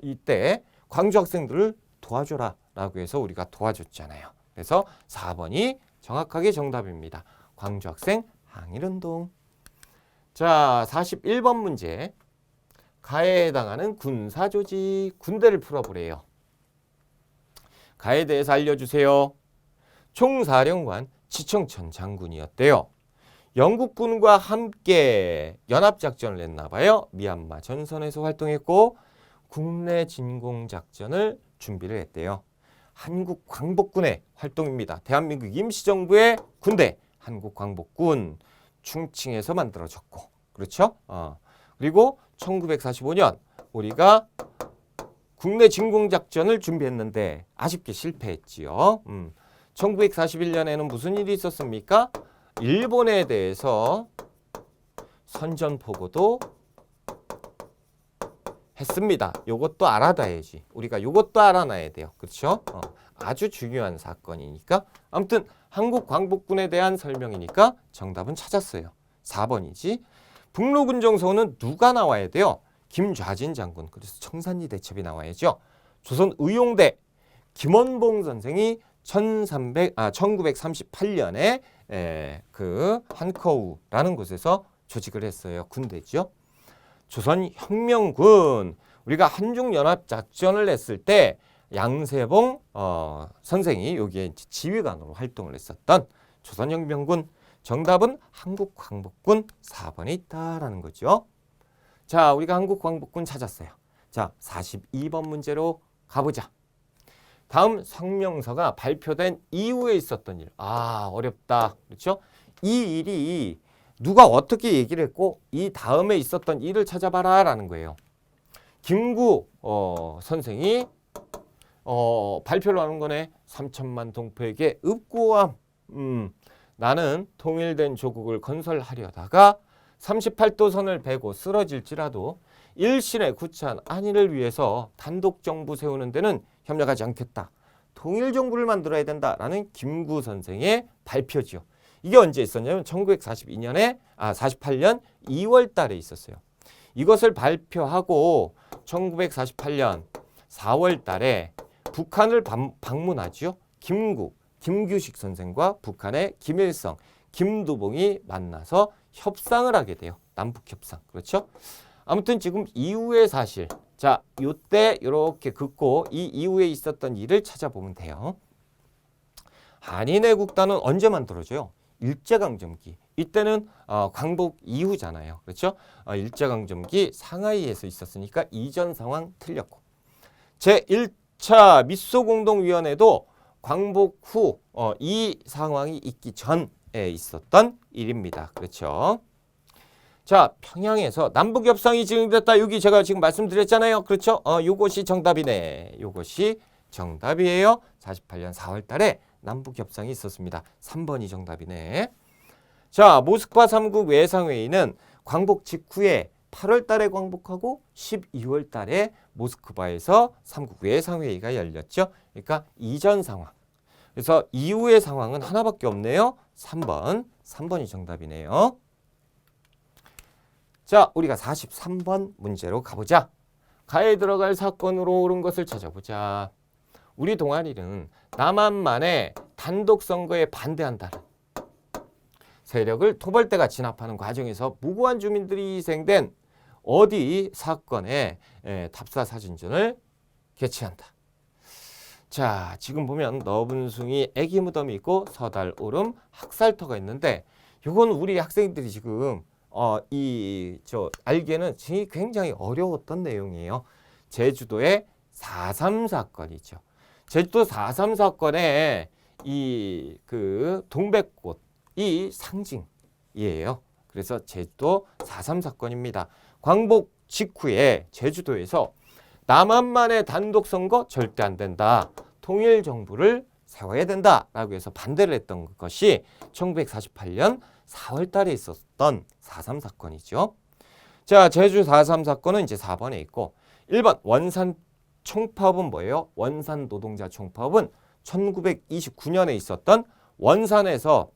이때 광주학생들을 도와줘라 라고 해서 우리가 도와줬잖아요. 그래서 4번이 정확하게 정답입니다. 광주학생 항일운동. 자, 41번 문제. 가해에 해당하는 군사조직, 군대를 풀어보래요. 가해에 대해서 알려주세요. 총사령관 지청천 장군이었대요. 영국군과 함께 연합작전을 냈나 봐요. 미얀마 전선에서 활동했고 국내 진공작전을 준비를 했대요. 한국광복군의 활동입니다. 대한민국 임시정부의 군대 한국광복군 충칭에서 만들어졌고 그렇죠? 그리고 1945년 우리가 국내 진공작전을 준비했는데 아쉽게 실패했지요. 1941년에는 무슨 일이 있었습니까? 일본에 대해서 선전포고도 했습니다. 요것도 알아둬야지. 우리가 요것도 알아놔야 돼요. 그렇죠? 아주 중요한 사건이니까. 아무튼 한국광복군에 대한 설명이니까 정답은 찾았어요. 4번이지. 북로군정서는 누가 나와야 돼요? 김좌진 장군. 그래서 청산리 대첩이 나와야죠. 조선 의용대 김원봉 선생이 1938년에 그 한커우라는 곳에서 조직을 했어요. 군대죠. 조선혁명군 우리가 한중연합작전을 냈을 때 양세봉 선생이 여기에 지휘관으로 활동을 했었던 조선혁명군. 정답은 한국광복군 4번에 있다라는 거죠. 자, 우리가 한국광복군 찾았어요. 자, 42번 문제로 가보자. 다음 성명서가 발표된 이후에 있었던 일. 어렵다. 그렇죠? 이 일이 누가 어떻게 얘기를 했고 이 다음에 있었던 일을 찾아봐라 라는 거예요. 김구 선생이 발표를 하는 거네. 3천만 동포에게 읍고함. 나는 통일된 조국을 건설하려다가 38도 선을 베고 쓰러질지라도 일신의 구차한 안위를 위해서 단독 정부 세우는 데는 협력하지 않겠다. 통일 정부를 만들어야 된다라는 김구 선생의 발표지요. 이게 언제 있었냐면 1948년 2월 달에 있었어요. 이것을 발표하고 1948년 4월 달에 북한을 방문하죠. 김규식 선생과 북한의 김일성, 김두봉이 만나서 협상을 하게 돼요. 남북협상. 그렇죠? 아무튼 지금 이후의 사실. 자, 요때 이렇게 긋고 이 이후에 있었던 일을 찾아보면 돼요. 한인애국단은 언제 만들어져요? 일제강점기. 이때는 광복 이후잖아요. 그렇죠? 일제강점기 상하이에서 있었으니까 이전 상황 틀렸고. 제1차 미소공동위원회도 광복 후 이 상황이 있기 전에 있었던 일입니다. 그렇죠? 자, 평양에서 남북협상이 진행됐다. 여기 제가 지금 말씀드렸잖아요. 그렇죠? 요것이 정답이네. 요것이 정답이에요. 48년 4월 달에 남북 협상이 있었습니다. 3번이 정답이네. 자, 모스크바 3국 외상회의는 광복 직후에 8월 달에 광복하고 12월 달에 모스크바에서 3국 외상회의가 열렸죠. 그러니까 이전 상황. 그래서 이후의 상황은 하나밖에 없네요. 3번이 정답이네요. 자, 우리가 43번 문제로 가보자. 가에 들어갈 사건으로 옳은 것을 찾아보자. 우리 동아리는 남한만의 단독 선거에 반대한다는 세력을 토벌대가 진압하는 과정에서 무고한 주민들이 희생된 어디 사건에 답사 사진전을 개최한다. 자, 지금 보면 너분숭이 애기 무덤이 있고 서달 오름 학살터가 있는데 이건 우리 학생들이 지금 알기에는 굉장히 어려웠던 내용이에요. 제주도의 4.3 사건이죠. 제주도 4.3 사건에 동백꽃이 상징이에요. 그래서 제주도 4.3 사건입니다. 광복 직후에 제주도에서 남한만의 단독 선거 절대 안 된다. 통일 정부를 세워야 된다라고 해서 반대를 했던 것이 1948년 4월 달에 있었던 4.3 사건이죠. 자, 제주 4.3 사건은 이제 4번에 있고 1번 원산 총파업은 뭐예요? 원산 노동자 총파업은 1929년에 있었던 원산에서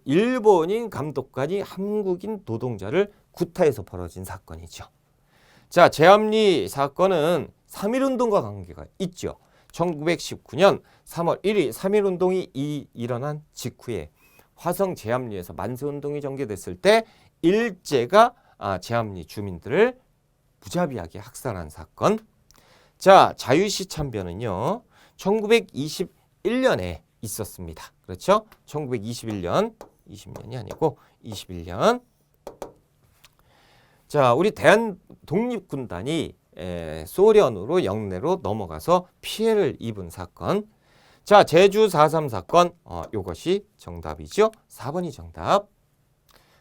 일본인 감독관이 한국인 노동자를 구타해서 벌어진 사건이죠. 자, 제암리 사건은 3.1운동과 관계가 있죠. 1919년 3월 1일 3.1운동이 일어난 직후에 화성 제암리에서 만세운동이 전개됐을 때 일제가 제암리 주민들을 무자비하게 학살한 사건. 자, 자유시 참변은요. 1921년에 있었습니다. 그렇죠? 1921년, 20년이 아니고 21년. 자, 우리 대한 독립군단이 소련으로 영내로 넘어가서 피해를 입은 사건. 자, 제주 4.3 사건, 요것이 정답이죠. 4번이 정답.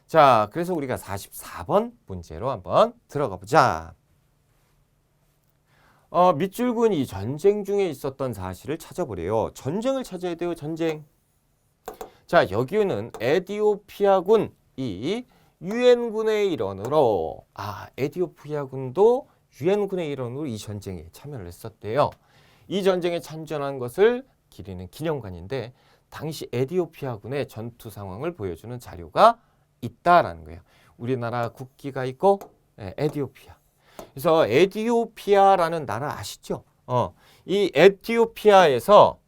자, 그래서 우리가 44번 문제로 한번 들어가 보자. 밑줄근이 전쟁 중에 있었던 사실을 찾아보래요. 전쟁을 찾아야 돼요. 전쟁. 자, 여기는 에티오피아군이 유엔군의 일원으로 에티오피아군도 유엔군의 일원으로 이 전쟁에 참여를 했었대요. 이 전쟁에 참전한 것을 기리는 기념관인데 당시 에티오피아군의 전투 상황을 보여주는 자료가 있다라는 거예요. 우리나라 국기가 있고 에티오피아. 그래서 에티오피아라는 나라 아시죠? 이 에티오피아에서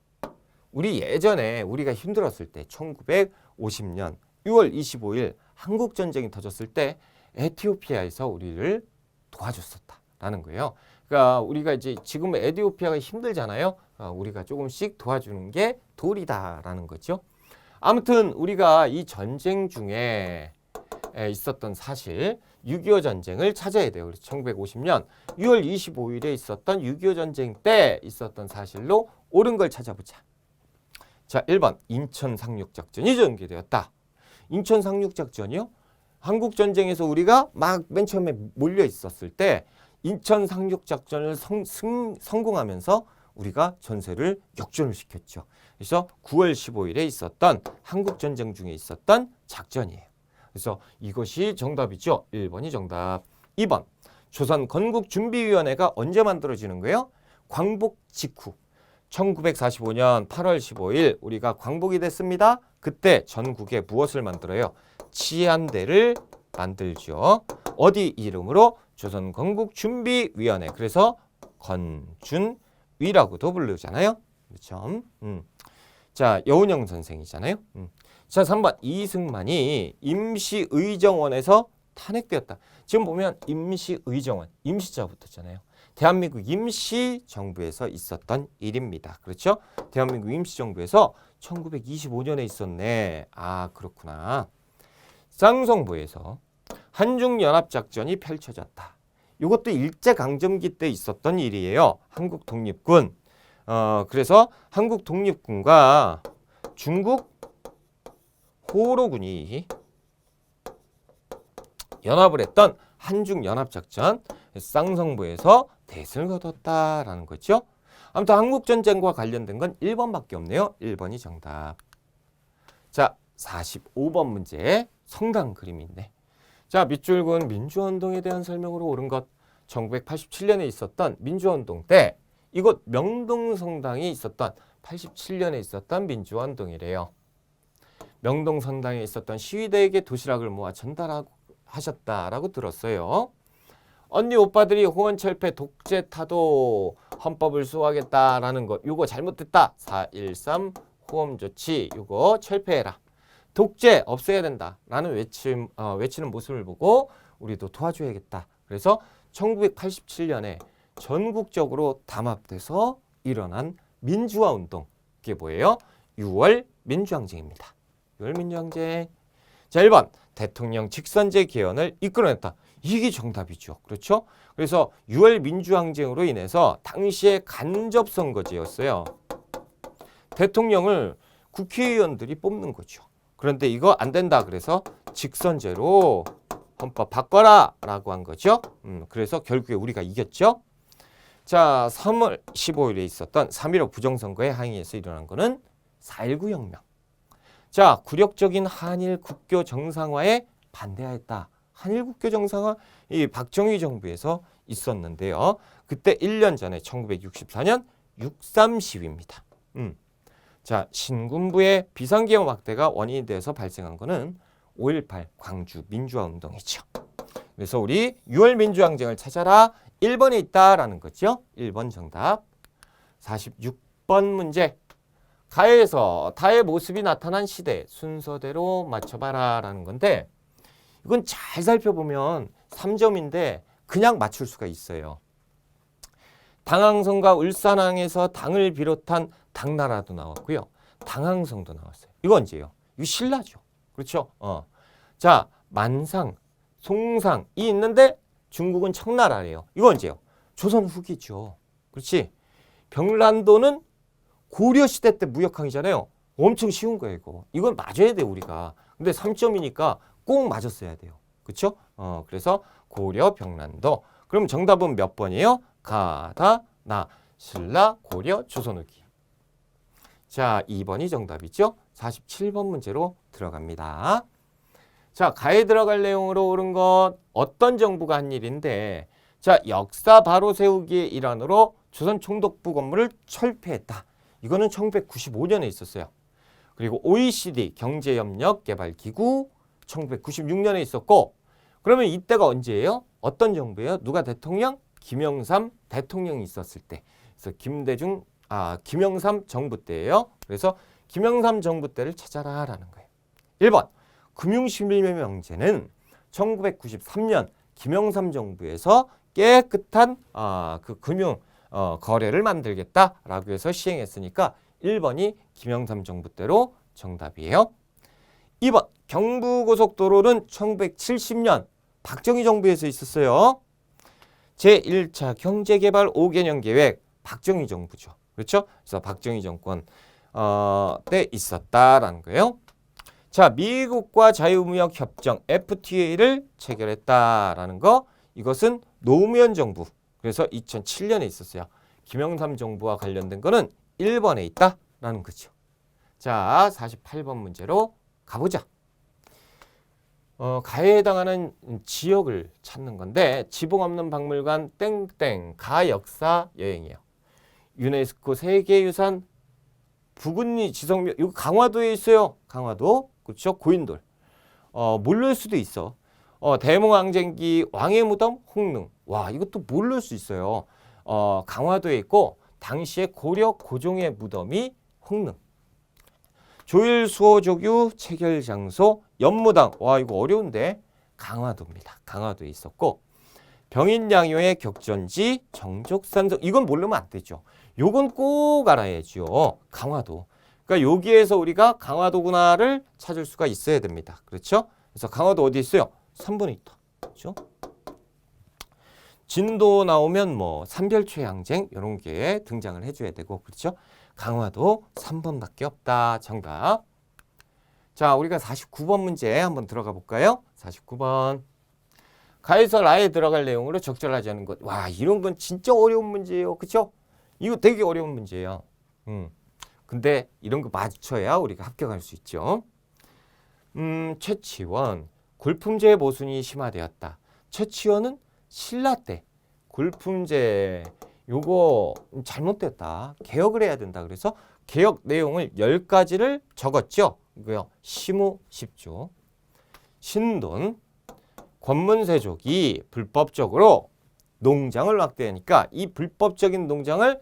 우리 예전에 우리가 힘들었을 때 1950년 6월 25일 한국 전쟁이 터졌을 때 에티오피아에서 우리를 도와줬었다라는 거예요. 그러니까 우리가 이제 지금 에티오피아가 힘들잖아요. 우리가 조금씩 도와주는 게 도리다라는 거죠. 아무튼 우리가 이 전쟁 중에 있었던 사실 6.25 전쟁을 찾아야 돼요. 그래서 1950년 6월 25일에 있었던 6.25 전쟁 때 있었던 사실로 옳은 걸 찾아보자. 자, 1번 인천 상륙작전이 전개되었다. 인천 상륙작전이요? 한국전쟁에서 우리가 막 맨 처음에 몰려 있었을 때 인천 상륙작전을 성공하면서 우리가 전세를 역전을 시켰죠. 그래서 9월 15일에 있었던 한국전쟁 중에 있었던 작전이에요. 그래서 이것이 정답이죠. 1번이 정답. 2번 조선 건국준비위원회가 언제 만들어지는 거예요? 광복 직후 1945년 8월 15일 우리가 광복이 됐습니다. 그때 전국에 무엇을 만들어요? 치안대를 만들죠. 어디 이름으로? 조선 건국준비위원회. 그래서 건준위라고도 부르잖아요. 그렇죠? 자, 여운형 선생이잖아요. 자, 3번 이승만이 임시의정원에서 탄핵되었다. 지금 보면 임시의정원, 임시자 붙었잖아요. 대한민국 임시정부에서 있었던 일입니다. 그렇죠? 대한민국 임시정부에서 1925년에 있었네. 그렇구나. 쌍성부에서 한중연합작전이 펼쳐졌다. 이것도 일제강점기 때 있었던 일이에요. 한국 독립군. 그래서 한국 독립군과 중국 호로군이 연합을 했던 한중연합작전 쌍성부에서 대승을 거뒀다라는 거죠. 아무튼 한국전쟁과 관련된 건 1번밖에 없네요. 1번이 정답. 자, 45번 문제. 성당 그림이 있네. 자, 밑줄은 민주화운동에 대한 설명으로 옳은 것. 1987년에 있었던 민주화운동 때 이곳 명동성당이 있었던 87년에 있었던 민주화운동이래요. 명동성당에 있었던 시위대에게 도시락을 모아 전달하셨다라고 들었어요. 언니 오빠들이 호원철폐 독재 타도 헌법을 수호하겠다라는 거 요거 잘못됐다. 4.13 호원 조치 요거 철폐해라. 독재 없애야 된다라는 외치는 모습을 보고 우리도 도와줘야겠다. 그래서 1987년에 전국적으로 담합돼서 일어난 민주화 운동. 그게 뭐예요? 6월 민주항쟁입니다. 6월 민주항쟁. 자, 1번 대통령 직선제 개헌을 이끌어냈다. 이게 정답이죠. 그렇죠? 그래서 6월 민주항쟁으로 인해서 당시에 간접선거제였어요. 대통령을 국회의원들이 뽑는 거죠. 그런데 이거 안 된다. 그래서 직선제로 헌법 바꿔라 라고 한 거죠. 그래서 결국에 우리가 이겼죠. 자, 3월 15일에 있었던 3.15 부정선거에 항의해서 일어난 거는 4.19 혁명. 자, 굴욕적인 한일 국교 정상화에 반대하였다. 한일 국교 정상화 이 박정희 정부에서 있었는데요. 그때 1년 전에 1964년 6.3 시위입니다. 자, 신군부의 비상계엄 확대가 원인이 돼서 발생한 거는 5.18 광주 민주화운동이죠. 그래서 우리 6월 민주항쟁을 찾아라. 1번에 있다라는 거죠. 1번 정답. 46번 문제. 가에서 다의 모습이 나타난 시대 순서대로 맞춰봐라 라는 건데 이건 잘 살펴보면 3점인데 그냥 맞출 수가 있어요. 당항성과 울산항에서 당을 비롯한 당나라도 나왔고요. 당항성도 나왔어요. 이거 언제예요? 이거 신라죠. 그렇죠? 자, 만상, 송상이 있는데 중국은 청나라래요. 이거 언제예요? 조선 후기죠. 그렇지? 병란도는 고려시대 때 무역항이잖아요. 엄청 쉬운 거예요, 이거. 이건 맞아야 돼요, 우리가. 근데 3점이니까 꼭 맞았어야 돼요. 그렇죠? 그래서 고려, 병란도. 그럼 정답은 몇 번이에요? 가다, 나, 신라, 고려, 조선 후기. 자, 2번이 정답이죠. 47번 문제로 들어갑니다. 자, 가에 들어갈 내용으로 옳은 것 어떤 정부가 한 일인데 자, 역사 바로 세우기의 일환으로 조선 총독부 건물을 철폐했다. 이거는 1995년에 있었어요. 그리고 OECD 경제협력개발기구 1996년에 있었고 그러면 이때가 언제예요? 어떤 정부예요? 누가 대통령? 김영삼 대통령이 있었을 때. 그래서 김영삼 정부 때예요. 그래서 김영삼 정부 때를 찾아라라는 거예요. 1번 금융실명제는 1993년 김영삼 정부에서 깨끗한 그 금융 거래를 만들겠다라고 해서 시행했으니까 1번이 김영삼 정부 때로 정답이에요. 2번 경부고속도로는 1970년 박정희 정부에서 있었어요. 제1차 경제개발 5개년 계획 박정희 정부죠. 그렇죠? 그래서 박정희 정권 때 있었다라는 거예요. 자, 미국과 자유무역협정 FTA를 체결했다라는 거. 이것은 노무현 정부. 그래서 2007년에 있었어요. 김영삼 정부와 관련된 거는 1번에 있다라는 거죠. 자, 48번 문제로 가보자. 가에 해당하는 지역을 찾는 건데 지붕 없는 박물관 땡땡 가 역사 여행이에요. 유네스코 세계유산 부근리 지성묘 이거 강화도에 있어요. 강화도 그렇죠. 고인돌 모를 수도 있어. 대몽항쟁기 왕의 무덤 홍릉 와 이것도 모를 수 있어요. 강화도에 있고 당시에 고려 고종의 무덤이 홍릉. 조일수호조교 체결 장소 연무당 와 이거 어려운데 강화도입니다. 강화도에 있었고 병인양요의 격전지 정족산성 이건 모르면 안 되죠. 요건 꼭 알아야죠. 강화도. 그러니까 여기에서 우리가 강화도구나를 찾을 수가 있어야 됩니다. 그렇죠? 그래서 강화도 어디 있어요? 3번에 있다. 그렇죠? 진도 나오면 뭐 삼별초양쟁 이런 게 등장을 해줘야 되고 그렇죠? 강화도 3번밖에 없다. 정답. 자, 우리가 49번 문제 한번 들어가 볼까요? 49번. 가에서 라에 들어갈 내용으로 적절하지 않은 것. 와, 이런 건 진짜 어려운 문제예요. 그쵸? 이거 되게 어려운 문제예요. 근데 이런 거 맞춰야 우리가 합격할 수 있죠. 최치원, 골품제 모순이 심화되었다. 최치원은 신라 때 골품제 요거 잘못됐다. 개혁을 해야 된다. 그래서 개혁 내용을 10가지를 적었죠. 이거요. 시무 10조. 신돈, 권문세족이 불법적으로 농장을 확대하니까 이 불법적인 농장을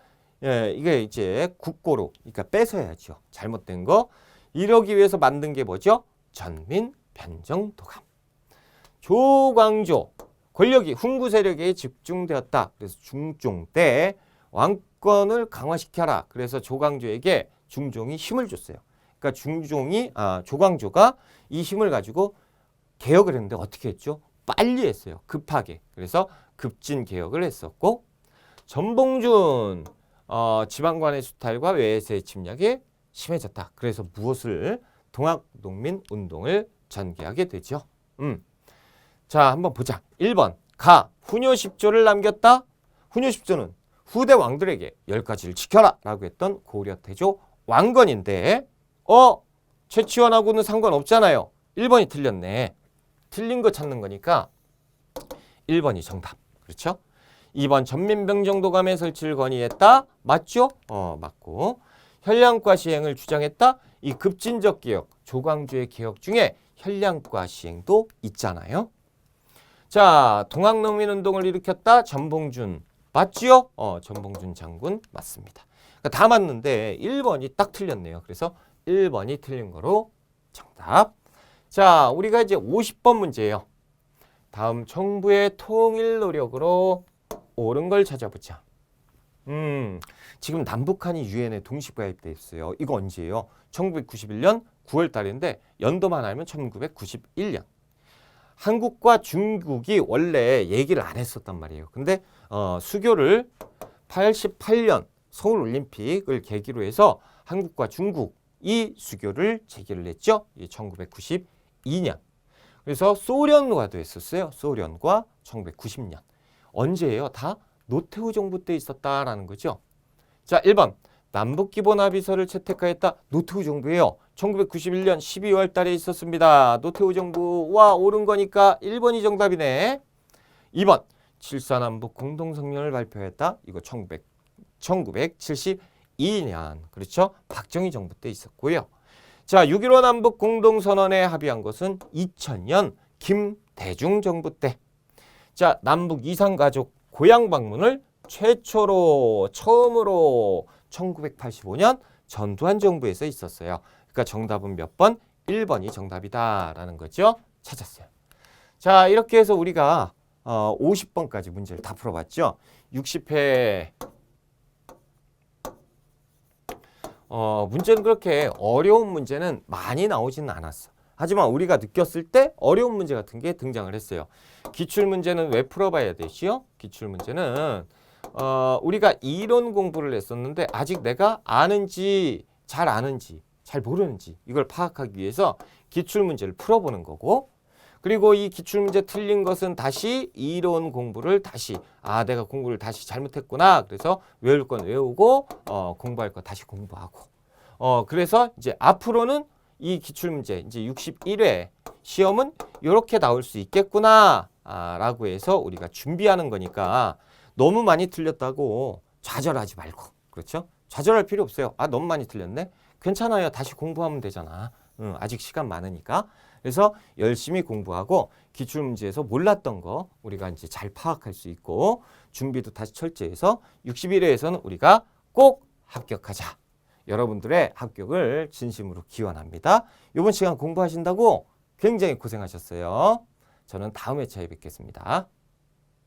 이게 이제 국고로 그러니까 뺏어야죠. 잘못된 거. 이러기 위해서 만든 게 뭐죠? 전민 변정도감. 조광조 권력이 훈구 세력에 집중되었다. 그래서 중종 때 왕권을 강화시켜라. 그래서 조광조에게 중종이 힘을 줬어요. 그러니까 조광조가 이 힘을 가지고 개혁을 했는데 어떻게 했죠? 빨리 했어요. 급하게. 그래서 급진 개혁을 했었고 전봉준 지방관의 수탈과 외세의 침략에 심해졌다. 그래서 무엇을 동학농민 운동을 전개하게 되죠. 자, 한번 보자. 1번 가 훈요 10조를 남겼다. 훈요 10조는 후대 왕들에게 10가지를 지켜라 라고 했던 고려 태조 왕건인데 최치원하고는 상관없잖아요. 1번이 틀렸네. 틀린 거 찾는 거니까 1번이 정답. 그렇죠? 2번 전민병정도감의 설치를 건의했다. 맞죠? 맞고. 현량과 시행을 주장했다. 이 급진적 개혁, 조광조의 개혁 중에 현량과 시행도 있잖아요. 자, 동학농민운동을 일으켰다. 전봉준. 맞지요? 전봉준 장군 맞습니다. 그러니까 다 맞는데 1번이 딱 틀렸네요. 그래서 1번이 틀린 거로 정답. 자, 우리가 이제 50번 문제예요. 다음 정부의 통일 노력으로 옳은 걸 찾아보자. 지금 남북한이 유엔에 동시 가입돼 있어요. 이거 언제예요? 1991년 9월 달인데 연도만 알면 1991년. 한국과 중국이 원래 얘기를 안 했었단 말이에요. 근데 수교를 88년 서울올림픽을 계기로 해서 한국과 중국이 수교를 재개를 했죠. 1992년. 그래서 소련과도 했었어요. 소련과 1990년. 언제예요? 다 노태우 정부 때 있었다라는 거죠. 자, 1번. 남북기본합의서를 채택하였다. 노태우 정부예요. 1991년 12월 달에 있었습니다. 노태우 정부와 옳은 거니까 1번이 정답이네. 2번. 7.4남북 공동성명을 발표했다. 이거 1972년. 그렇죠? 박정희 정부 때 있었고요. 자, 6.15 남북 공동선언에 합의한 것은 2000년 김대중 정부 때. 자, 남북 이산가족 고향 방문을 처음으로 1985년 전두환 정부에서 있었어요. 그러니까 정답은 몇 번? 1번이 정답이다라는 거죠. 찾았어요. 자, 이렇게 해서 우리가 50번까지 문제를 다 풀어봤죠. 60회 문제는 그렇게 어려운 문제는 많이 나오지는 않았어. 하지만 우리가 느꼈을 때 어려운 문제 같은 게 등장을 했어요. 기출문제는 왜 풀어봐야 되시요? 기출문제는 우리가 이론 공부를 했었는데 아직 내가 아는지 잘 모르는지 이걸 파악하기 위해서 기출문제를 풀어보는 거고, 그리고 이 기출문제 틀린 것은 다시 이론 공부를 내가 공부를 다시 잘못했구나. 그래서 외울 건 외우고 공부할 거 다시 공부하고 그래서 이제 앞으로는 이 기출문제 이제 61회 시험은 이렇게 나올 수 있겠구나 라고 해서 우리가 준비하는 거니까 너무 많이 틀렸다고 좌절하지 말고, 그렇죠? 좌절할 필요 없어요. 너무 많이 틀렸네? 괜찮아요. 다시 공부하면 되잖아. 아직 시간 많으니까. 그래서 열심히 공부하고 기출문제에서 몰랐던 거 우리가 이제 잘 파악할 수 있고 준비도 다시 철저히 해서 61회에서는 우리가 꼭 합격하자. 여러분들의 합격을 진심으로 기원합니다. 이번 시간 공부하신다고 굉장히 고생하셨어요. 저는 다음 회차에 뵙겠습니다.